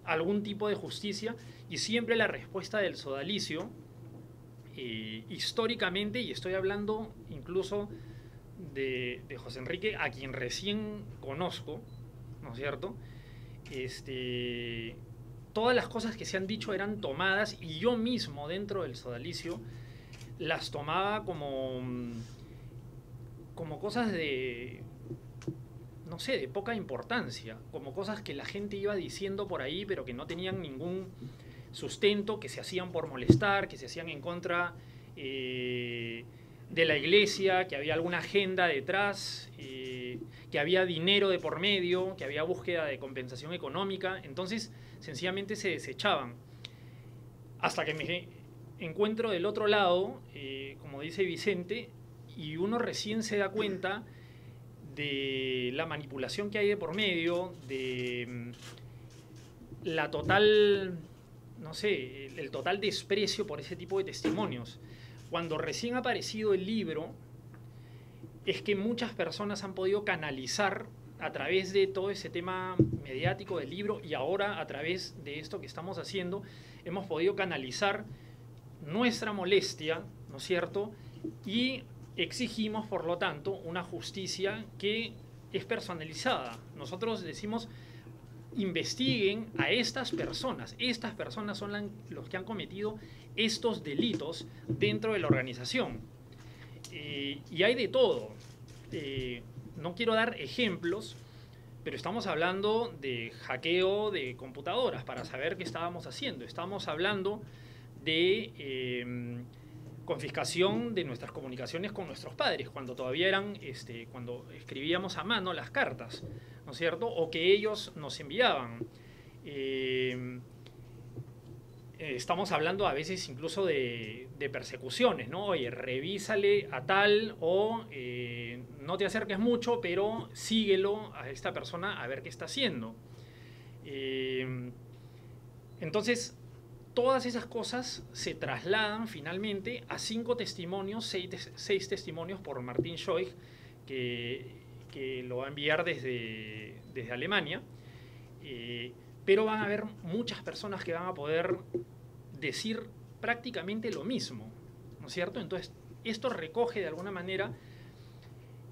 algún tipo de justicia? Y siempre la respuesta del sodalicio, históricamente, y estoy hablando incluso de José Enrique, a quien recién conozco, ¿no es cierto? Todas las cosas que se han dicho eran tomadas, y yo mismo dentro del sodalicio las tomaba como cosas de, no sé, de poca importancia, como cosas que la gente iba diciendo por ahí, pero que no tenían ningún sustento, que se hacían por molestar, que se hacían en contra de la iglesia, que había alguna agenda detrás, que había dinero de por medio, que había búsqueda de compensación económica. Entonces sencillamente se desechaban, hasta que me encuentro del otro lado, como dice Vicente, y uno recién se da cuenta de la manipulación que hay de por medio, de la total, no sé, el total desprecio por ese tipo de testimonios. Cuando recién ha aparecido el libro, es que muchas personas han podido canalizar a través de todo ese tema mediático del libro, y ahora a través de esto que estamos haciendo, hemos podido canalizar nuestra molestia, ¿no es cierto? Y exigimos, por lo tanto, una justicia que es personalizada. Nosotros decimos, investiguen a estas personas son los que han cometido estos delitos dentro de la organización. Y hay de todo. No quiero dar ejemplos, pero estamos hablando de hackeo de computadoras para saber qué estábamos haciendo. Estamos hablando de confiscación de nuestras comunicaciones con nuestros padres, cuando todavía eran, cuando escribíamos a mano las cartas, ¿no es cierto? O que ellos nos enviaban. Estamos hablando a veces incluso de persecuciones, ¿no? Oye, revísale a tal, o no te acerques mucho, pero síguelo a esta persona a ver qué está haciendo. Entonces, todas esas cosas se trasladan finalmente a 5 testimonios, 6 testimonios por Martín Schoig, que lo va a enviar desde Alemania. Pero van a haber muchas personas que van a poder decir prácticamente lo mismo, ¿no es cierto? Entonces, esto recoge de alguna manera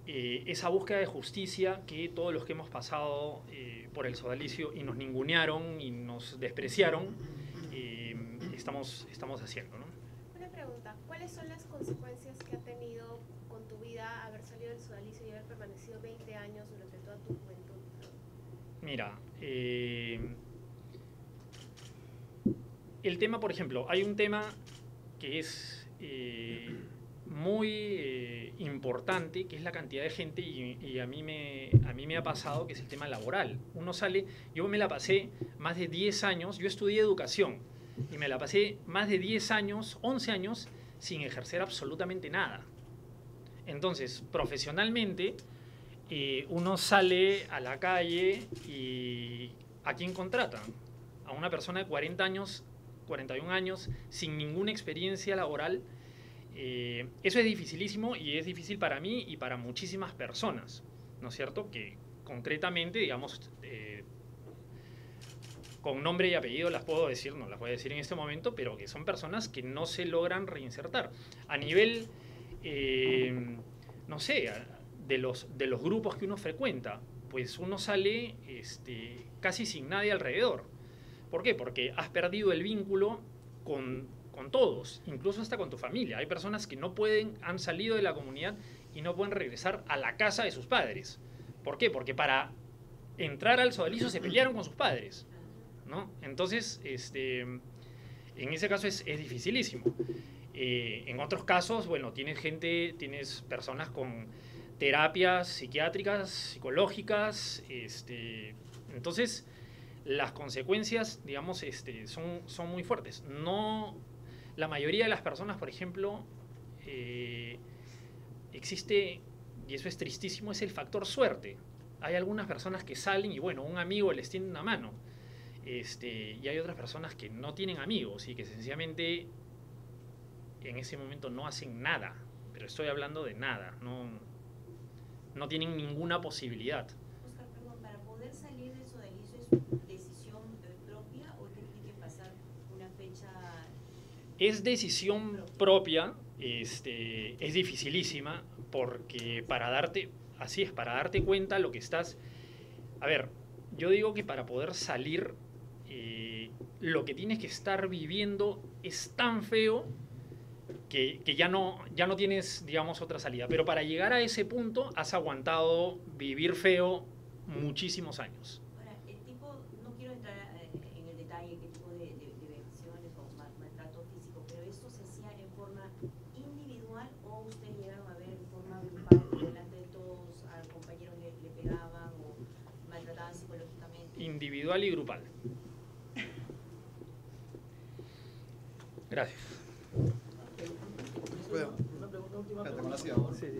esa búsqueda de justicia que todos los que hemos pasado por el sodalicio y nos ningunearon y nos despreciaron, estamos haciendo, ¿no? Una pregunta, ¿cuáles son las consecuencias que ha tenido con tu vida haber salido del sodalicio y haber permanecido 20 años durante toda tu juventud? Mira, el tema, por ejemplo, hay un tema que es muy importante, que es la cantidad de gente, y a mí me ha pasado, que es el tema laboral. Uno sale, yo me la pasé más de 10 años, yo estudié educación, y me la pasé más de 10 años, 11 años, sin ejercer absolutamente nada. Entonces, profesionalmente, uno sale a la calle y ¿a quién contratan? A una persona de 40 años, 41 años, sin ninguna experiencia laboral. Eso es dificilísimo, y es difícil para mí y para muchísimas personas, ¿no es cierto? Que concretamente, digamos, con nombre y apellido las puedo decir, no las voy a decir en este momento, pero que son personas que no se logran reinsertar. A nivel, no sé, de los grupos que uno frecuenta, pues uno sale casi sin nadie alrededor. ¿Por qué? Porque has perdido el vínculo con todos, incluso hasta con tu familia. Hay personas que no pueden, han salido de la comunidad y no pueden regresar a la casa de sus padres. ¿Por qué? Porque para entrar al sodalicio se pelearon con sus padres, ¿no? Entonces, en ese caso es dificilísimo. En otros casos, bueno, tienes personas con terapias psiquiátricas, psicológicas, entonces las consecuencias, digamos, son muy fuertes. No, la mayoría de las personas, por ejemplo, existe, y eso es tristísimo, es el factor suerte. Hay algunas personas que salen y, bueno, un amigo les tiende una mano, y hay otras personas que no tienen amigos y que sencillamente en ese momento no hacen nada, pero estoy hablando de nada, no tienen ninguna posibilidad. Oscar, perdón, para poder salir del sodalicio, ¿es decisión propia o tiene que pasar una fecha? Es decisión propia, es dificilísima, porque para darte cuenta lo que estás... A ver, yo digo que para poder salir, lo que tienes que estar viviendo es tan feo que ya no tienes, digamos, otra salida. Pero para llegar a ese punto has aguantado vivir feo muchísimos años. Ahora, el tipo, no quiero entrar en el detalle qué tipo de vejaciones o maltrato físico, pero ¿esto se hacía en forma individual o ustedes llegaron a ver en forma grupal, delante de todos, al compañero le pegaban o maltrataban psicológicamente? Individual y grupal. Gracias. Una última Con pregunta. la silla. por favor.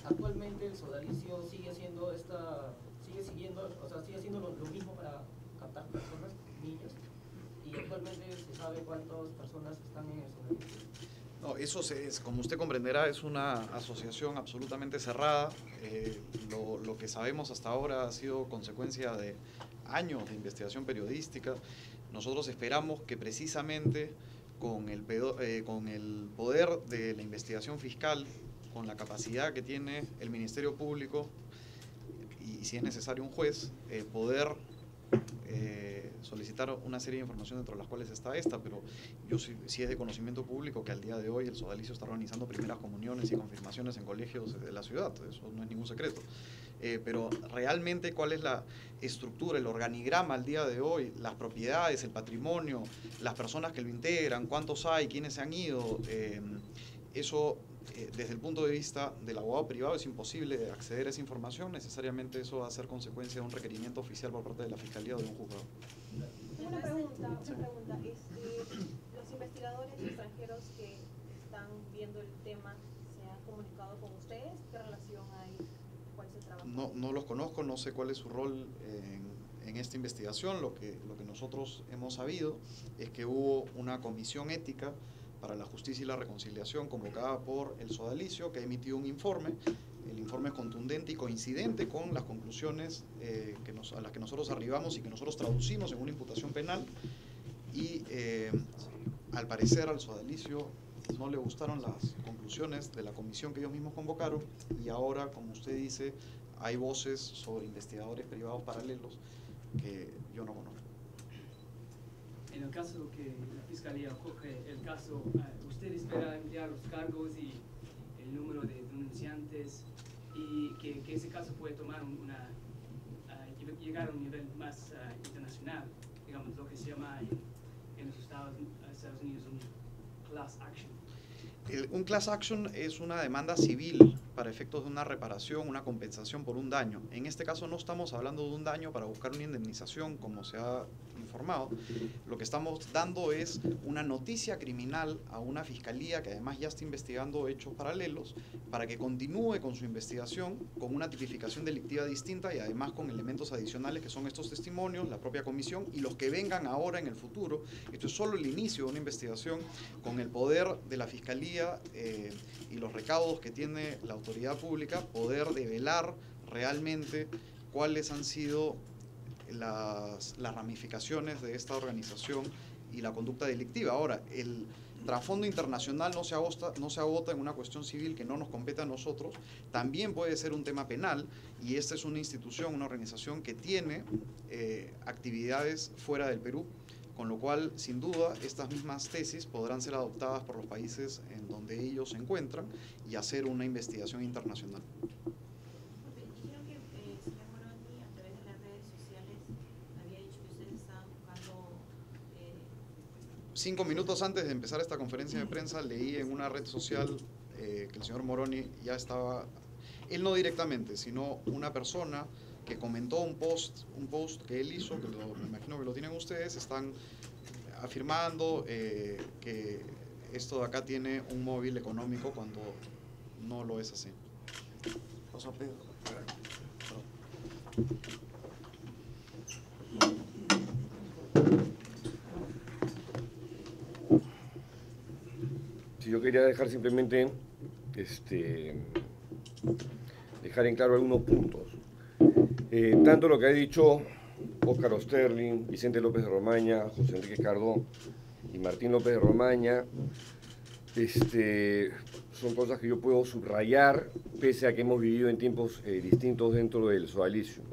Actualmente el sodalicio sigue siguiendo lo mismo para captar personas, niños, y actualmente se sabe cuántas personas están en el sodalicio. No, eso como usted comprenderá, es una asociación absolutamente cerrada. Lo que sabemos hasta ahora ha sido consecuencia de años de investigación periodística. Nosotros esperamos que precisamente con el poder de la investigación fiscal, con la capacidad que tiene el Ministerio Público y si es necesario un juez, poder solicitar una serie de información dentro de las cuales está esta, pero yo sí es de conocimiento público que al día de hoy el sodalicio está organizando primeras comuniones y confirmaciones en colegios de la ciudad, eso no es ningún secreto. Pero realmente cuál es la estructura, el organigrama al día de hoy, las propiedades, el patrimonio, las personas que lo integran, cuántos hay, quiénes se han ido, eso desde el punto de vista del abogado privado es imposible acceder a esa información, necesariamente eso va a ser consecuencia de un requerimiento oficial por parte de la Fiscalía o de un juzgado. Tengo una pregunta. Los investigadores extranjeros que están viendo el tema, ¿se han comunicado con ustedes? ¿Qué relación hay? ¿Cuál es el trabajo? No los conozco, no sé cuál es su rol en esta investigación. Lo que nosotros hemos sabido es que hubo una comisión ética para la justicia y la reconciliación convocada por el sodalicio que ha emitido un informe. El informe es contundente y coincidente con las conclusiones a las que nosotros arribamos y que nosotros traducimos en una imputación penal y al parecer al sodalicio no le gustaron las conclusiones de la comisión que ellos mismos convocaron y ahora, como usted dice, hay voces sobre investigadores privados paralelos que yo no conozco. En el caso que la Fiscalía coge el caso, ¿usted espera enviar los cargos y el número de denunciantes y que ese caso puede tomar llegar a un nivel más internacional, digamos, lo que se llama en los Estados Unidos un class action? Un class action es una demanda civil para efectos de una reparación, una compensación por un daño. En este caso no estamos hablando de un daño para buscar una indemnización, como se ha informado. Lo que estamos dando es una noticia criminal a una fiscalía que además ya está investigando hechos paralelos para que continúe con su investigación con una tipificación delictiva distinta y además con elementos adicionales que son estos testimonios, la propia comisión y los que vengan ahora en el futuro. Esto es solo el inicio de una investigación con el poder de la fiscalía y los recaudos que tiene la autoridad pública, poder develar realmente cuáles han sido las ramificaciones de esta organización y la conducta delictiva. Ahora, trasfondo internacional no se agota en una cuestión civil que no nos compete a nosotros, también puede ser un tema penal, y esta es una institución, una organización que tiene actividades fuera del Perú, con lo cual, sin duda, estas mismas tesis podrán ser adoptadas por los países en donde ellos se encuentran y hacer una investigación internacional. Dijeron que el señor Moroni, a través de las redes sociales, había dicho que ustedes estaban buscando... 5 minutos antes de empezar esta conferencia de prensa, leí en una red social que el señor Moroni ya estaba, él no directamente, sino una persona que comentó un post que él hizo, que me imagino que lo tienen ustedes, están afirmando que esto de acá tiene un móvil económico cuando no lo es así. Paso a Pedro. Sí, yo quería dejar simplemente dejar en claro algunos puntos. Tanto lo que ha dicho Óscar Osterling, Vicente López de Romaña, José Enrique Cardó y Martín López de Romaña, son cosas que yo puedo subrayar, pese a que hemos vivido en tiempos distintos dentro del sodalicio.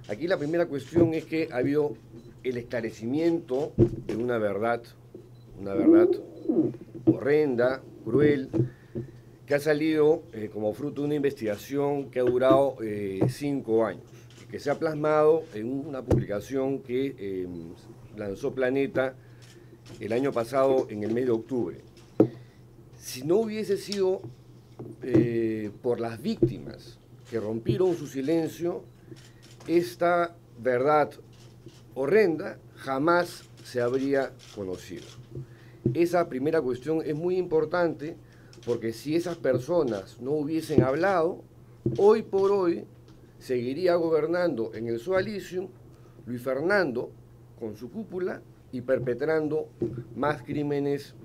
Aquí la primera cuestión es que ha habido el esclarecimiento de una verdad horrenda, cruel, que ha salido como fruto de una investigación que ha durado 5 años, que se ha plasmado en una publicación que lanzó Planeta el año pasado en el mes de octubre. Si no hubiese sido por las víctimas que rompieron su silencio, esta verdad horrenda jamás se habría conocido. Esa primera cuestión es muy importante, porque si esas personas no hubiesen hablado, hoy por hoy seguiría gobernando en el sodalicio Luis Fernando con su cúpula y perpetrando más crímenes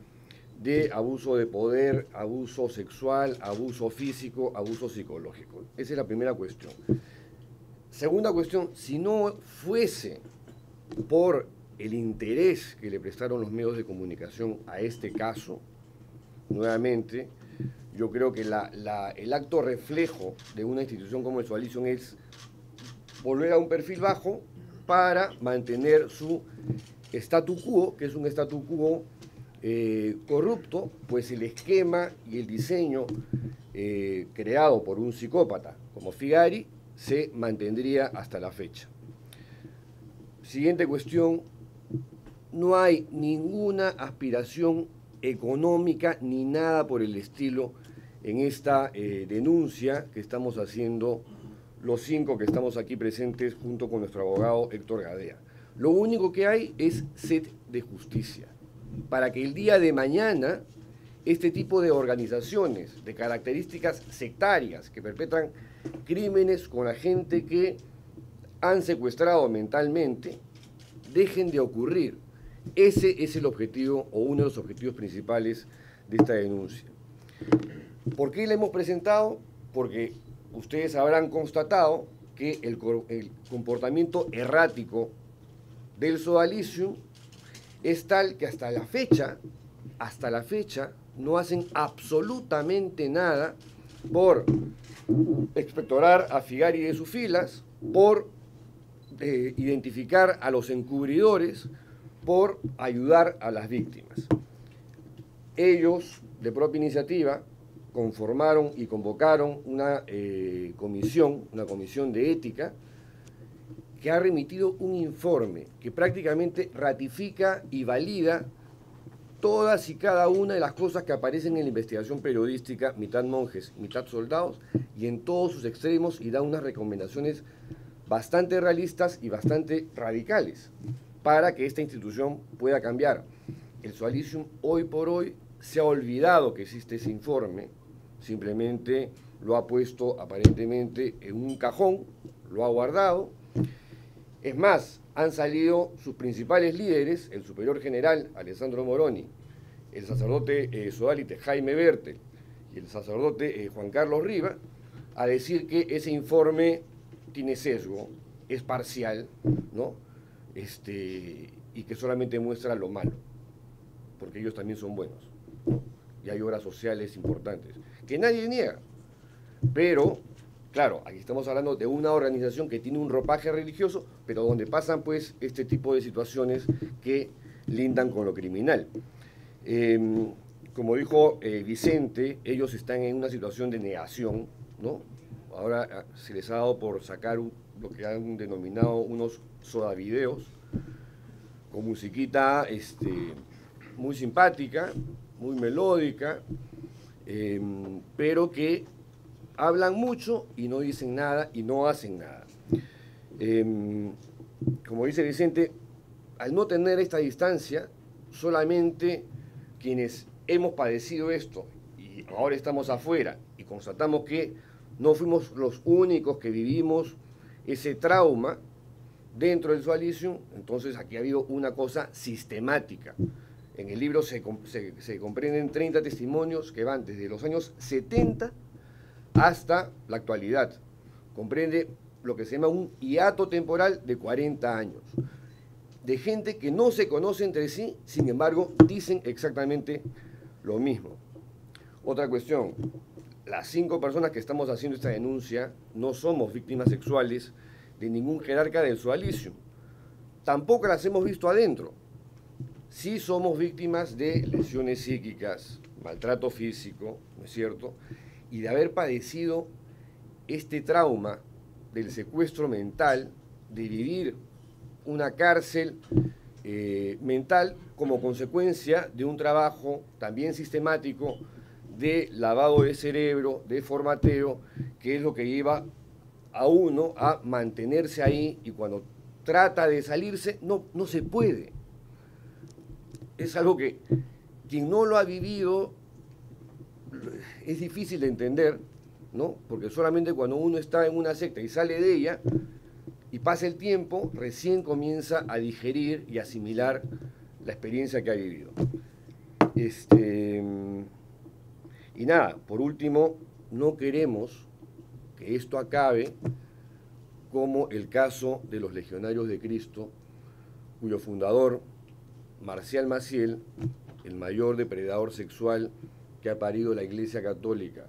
de abuso de poder, abuso sexual, abuso físico, abuso psicológico. Esa es la primera cuestión. Segunda cuestión, si no fuese por el interés que le prestaron los medios de comunicación a este caso, nuevamente, yo creo que el acto reflejo de una institución como el sodalicio es volver a un perfil bajo para mantener su statu quo, que es un statu quo corrupto, pues el esquema y el diseño creado por un psicópata como Figari se mantendría hasta la fecha. Siguiente cuestión, no hay ninguna aspiración económica ni nada por el estilo en esta denuncia que estamos haciendo los 5 que estamos aquí presentes junto con nuestro abogado Héctor Gadea. Lo único que hay es sed de justicia, para que el día de mañana este tipo de organizaciones de características sectarias que perpetran crímenes con la gente que han secuestrado mentalmente dejen de ocurrir. Ese es el objetivo o uno de los objetivos principales de esta denuncia. ¿Por qué la hemos presentado? Porque ustedes habrán constatado que el comportamiento errático del sodalicio es tal que hasta la fecha no hacen absolutamente nada por expectorar a Figari de sus filas, por identificar a los encubridores, por ayudar a las víctimas. Ellos, de propia iniciativa, conformaron y convocaron una comisión de ética que ha remitido un informe que prácticamente ratifica y valida todas y cada una de las cosas que aparecen en la investigación periodística, mitad monjes, mitad soldados, y en todos sus extremos, y da unas recomendaciones bastante realistas y bastante radicales para que esta institución pueda cambiar. El sodalicio hoy por hoy se ha olvidado que existe ese informe, simplemente lo ha puesto aparentemente en un cajón, lo ha guardado. Es más, han salido sus principales líderes, el superior general Alessandro Moroni, el sacerdote sodalite Jaime Bertel y el sacerdote Juan Carlos Riva, a decir que ese informe tiene sesgo, es parcial, ¿no? Y que solamente muestra lo malo. porque ellos también son buenos, ¿no? Y hay obras sociales importantes, que nadie niega. Pero, claro, aquí estamos hablando de una organización que tiene un ropaje religioso, pero donde pasan pues este tipo de situaciones que lindan con lo criminal. Como dijo Vicente, ellos están en una situación de negación, ¿no? Ahora se les ha dado por sacar lo que han denominado unos sodavideos, con musiquita muy simpática, muy melódica, pero que hablan mucho y no dicen nada y no hacen nada. Como dice Vicente, al no tener esta distancia, solamente quienes hemos padecido esto y ahora estamos afuera y constatamos que no fuimos los únicos que vivimos ese trauma dentro del Sualicium, entonces aquí ha habido una cosa sistemática. En el libro se comprenden 30 testimonios que van desde los años 70 hasta la actualidad. Comprende lo que se llama un hiato temporal de 40 años, de gente que no se conoce entre sí, sin embargo, dicen exactamente lo mismo. Otra cuestión, las 5 personas que estamos haciendo esta denuncia no somos víctimas sexuales de ningún jerarca del Sualicium. Tampoco las hemos visto adentro. Sí somos víctimas de lesiones psíquicas, maltrato físico, ¿no es cierto? Y de haber padecido este trauma del secuestro mental, de vivir una cárcel mental como consecuencia de un trabajo también sistemático de lavado de cerebro, de formateo, que es lo que lleva a uno a mantenerse ahí y cuando trata de salirse no se puede. Es algo que quien no lo ha vivido es difícil de entender, ¿no? Porque solamente cuando uno está en una secta y sale de ella y pasa el tiempo, recién comienza a digerir y asimilar la experiencia que ha vivido. Y nada, por último, no queremos que esto acabe como el caso de los Legionarios de Cristo, cuyo fundador, Marcial Maciel, el mayor depredador sexual que ha parido la Iglesia Católica,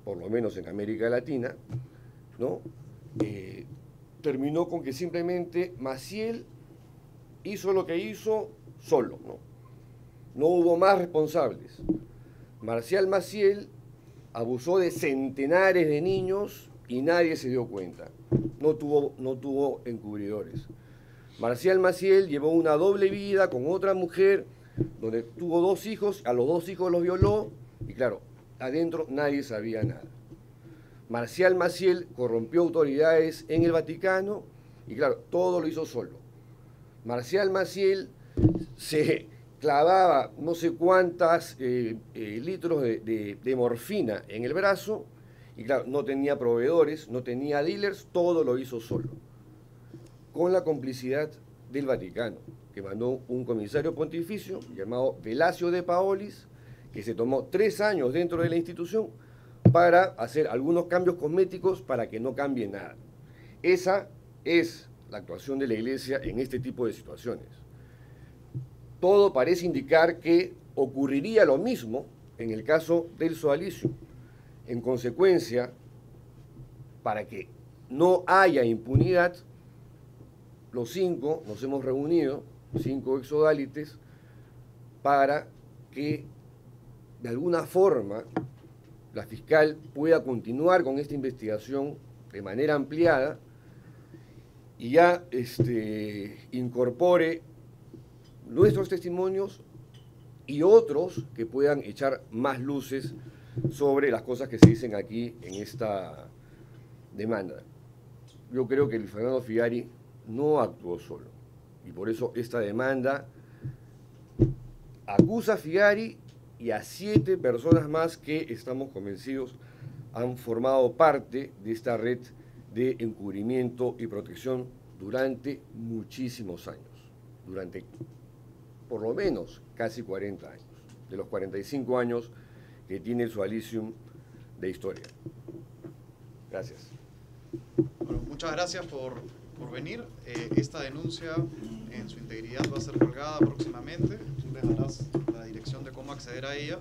por lo menos en América Latina, ¿no? Terminó con que simplemente Maciel hizo lo que hizo solo, ¿no? No hubo más responsables. Marcial Maciel abusó de centenares de niños y nadie se dio cuenta. No tuvo encubridores. Marcial Maciel llevó una doble vida con otra mujer, donde tuvo 2 hijos, a los 2 hijos los violó, y claro, adentro nadie sabía nada. Marcial Maciel corrompió autoridades en el Vaticano, y claro, todo lo hizo solo. Marcial Maciel se clavaba no sé cuántas litros de morfina en el brazo, y claro, no tenía proveedores, no tenía dealers, todo lo hizo solo, con la complicidad del Vaticano, que mandó un comisario pontificio llamado Velasio de Paolis, que se tomó 3 años dentro de la institución para hacer algunos cambios cosméticos para que no cambie nada. Esa es la actuación de la Iglesia en este tipo de situaciones. Todo parece indicar que ocurriría lo mismo en el caso del Sualicium. En consecuencia, para que no haya impunidad, los 5 nos hemos reunido, 5 exodálites, para que de alguna forma la fiscal pueda continuar con esta investigación de manera ampliada y ya incorpore nuestros testimonios y otros que puedan echar más luces sobre las cosas que se dicen aquí en esta demanda. Yo creo que Luis Fernando Figari no actuó solo y por eso esta demanda acusa a Figari y a 7 personas más que estamos convencidos han formado parte de esta red de encubrimiento y protección durante muchísimos años, durante por lo menos casi 40 años, de los 45 años que tiene el Sualicium de historia. Gracias. Bueno, muchas gracias por por venir. Esta denuncia en su integridad va a ser colgada próximamente. Tú les darás la dirección de cómo acceder a ella.